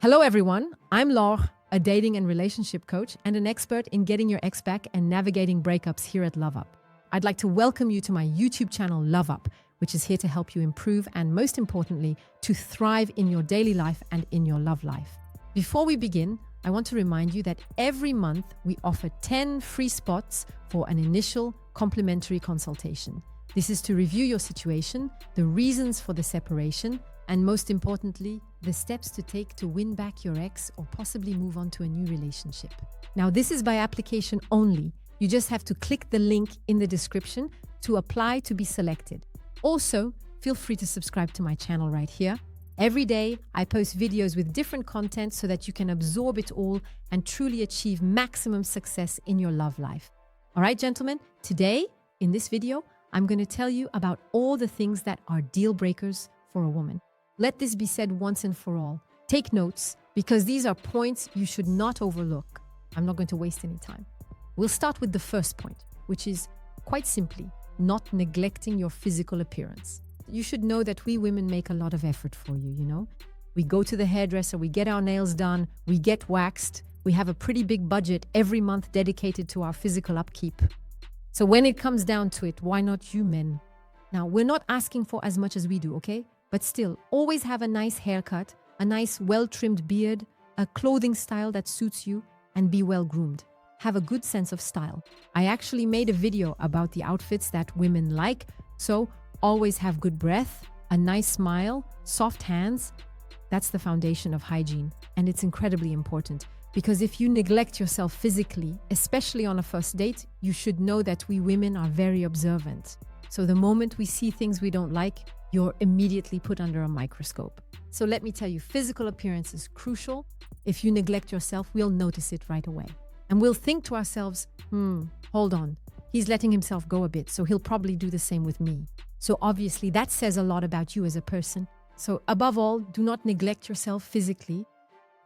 Hello everyone, I'm Laure, a dating and relationship coach and an expert in getting your ex back and navigating breakups here at Lovup. I'd like to welcome you to my YouTube channel Lovup, which is here to help you improve and most importantly, to thrive in your daily life and in your love life. Before we begin, I want to remind you that every month we offer 10 free spots for an initial complimentary consultation. This is to review your situation, the reasons for the separation, and most importantly, the steps to take to win back your ex or possibly move on to a new relationship. Now, this is by application only. You just have to click the link in the description to apply to be selected. Also, feel free to subscribe to my channel right here. Every day, I post videos with different content so that you can absorb it all and truly achieve maximum success in your love life. All right, gentlemen, today, in this video, I'm going to tell you about all the things that are deal breakers for a woman. Let this be said once and for all. Take notes, because these are points you should not overlook. I'm not going to waste any time. We'll start with the first point, which is quite simply not neglecting your physical appearance. You should know that we women make a lot of effort for you, you know? We go to the hairdresser, we get our nails done, we get waxed. We have a pretty big budget every month dedicated to our physical upkeep. So when it comes down to it, why not you men? Now, we're not asking for as much as we do, okay? But still, always have a nice haircut, a nice well-trimmed beard, a clothing style that suits you, and be well-groomed. Have a good sense of style. I actually made a video about the outfits that women like, so always have good breath, a nice smile, soft hands. That's the foundation of hygiene, and it's incredibly important. Because if you neglect yourself physically, especially on a first date, you should know that we women are very observant. So the moment we see things we don't like, you're immediately put under a microscope. So let me tell you, physical appearance is crucial. If you neglect yourself, we'll notice it right away. And we'll think to ourselves, hold on, he's letting himself go a bit, so he'll probably do the same with me. So obviously that says a lot about you as a person. So above all, do not neglect yourself physically.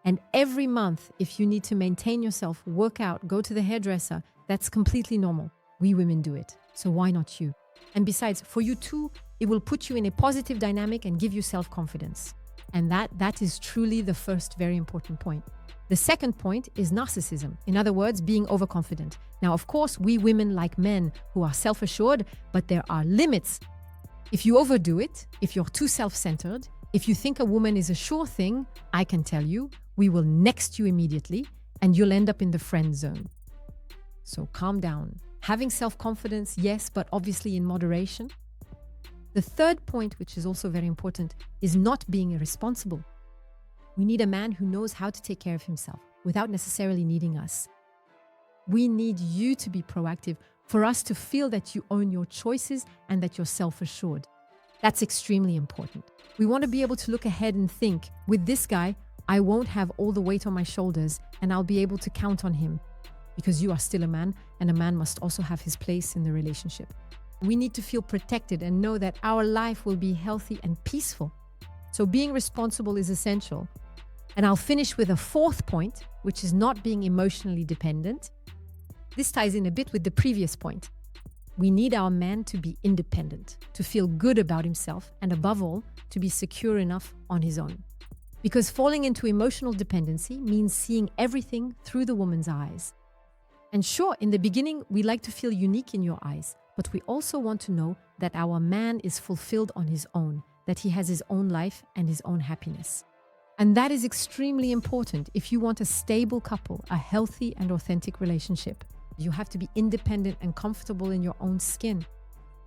And every month, if you need to maintain yourself, work out, go to the hairdresser, that's completely normal. We women do it. So why not you? And besides, for you too, it will put you in a positive dynamic and give you self-confidence. And that is truly the first very important point. The second point is narcissism. In other words, being overconfident. Now, of course, we women like men who are self-assured, but there are limits. If you overdo it, if you're too self-centered, if you think a woman is a sure thing, I can tell you, we will next you immediately and you'll end up in the friend zone. So calm down. Having self-confidence, yes, but obviously in moderation. The third point, which is also very important, is not being irresponsible. We need a man who knows how to take care of himself without necessarily needing us. We need you to be proactive for us to feel that you own your choices and that you're self-assured. That's extremely important. We want to be able to look ahead and think, with this guy, I won't have all the weight on my shoulders and I'll be able to count on him. Because you are still a man, and a man must also have his place in the relationship. We need to feel protected and know that our life will be healthy and peaceful. So being responsible is essential. And I'll finish with a fourth point, which is not being emotionally dependent. This ties in a bit with the previous point. We need our man to be independent, to feel good about himself, and above all, to be secure enough on his own. Because falling into emotional dependency means seeing everything through the woman's eyes. And sure, in the beginning, we like to feel unique in your eyes, but we also want to know that our man is fulfilled on his own, that he has his own life and his own happiness. And that is extremely important if you want a stable couple, a healthy and authentic relationship. You have to be independent and comfortable in your own skin.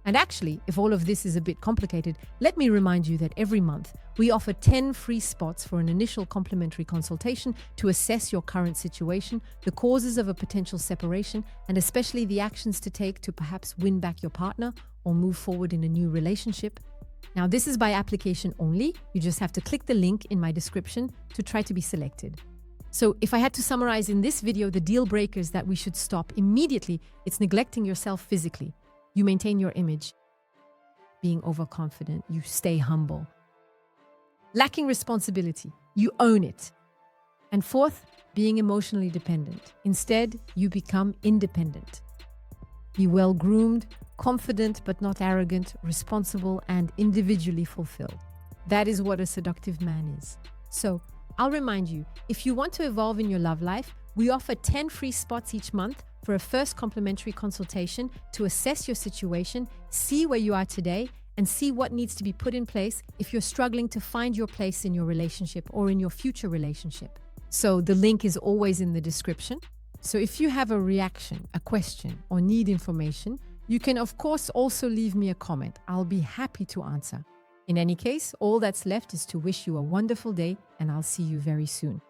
And actually, if all of this is a bit complicated, let me remind you that every month we offer 10 free spots for an initial complimentary consultation to assess your current situation, the causes of a potential separation, and especially the actions to take to perhaps win back your partner or move forward in a new relationship. Now, this is by application only. You just have to click the link in my description to try to be selected. So if I had to summarize in this video the deal breakers that we should stop immediately, it's neglecting yourself physically. You maintain your image. Being overconfident, you stay humble. Lacking responsibility, you own it. And fourth, being emotionally dependent. Instead, you become independent. Be well-groomed, confident but not arrogant, responsible and individually fulfilled. That is what a seductive man is. So I'll remind you, if you want to evolve in your love life, we offer 10 free spots each month for a first complimentary consultation to assess your situation, see where you are today, and see what needs to be put in place if you're struggling to find your place in your relationship or in your future relationship. So the link is always in the description. So if you have a reaction, a question, or need information, you can of course also leave me a comment. I'll be happy to answer. In any case, all that's left is to wish you a wonderful day, and I'll see you very soon.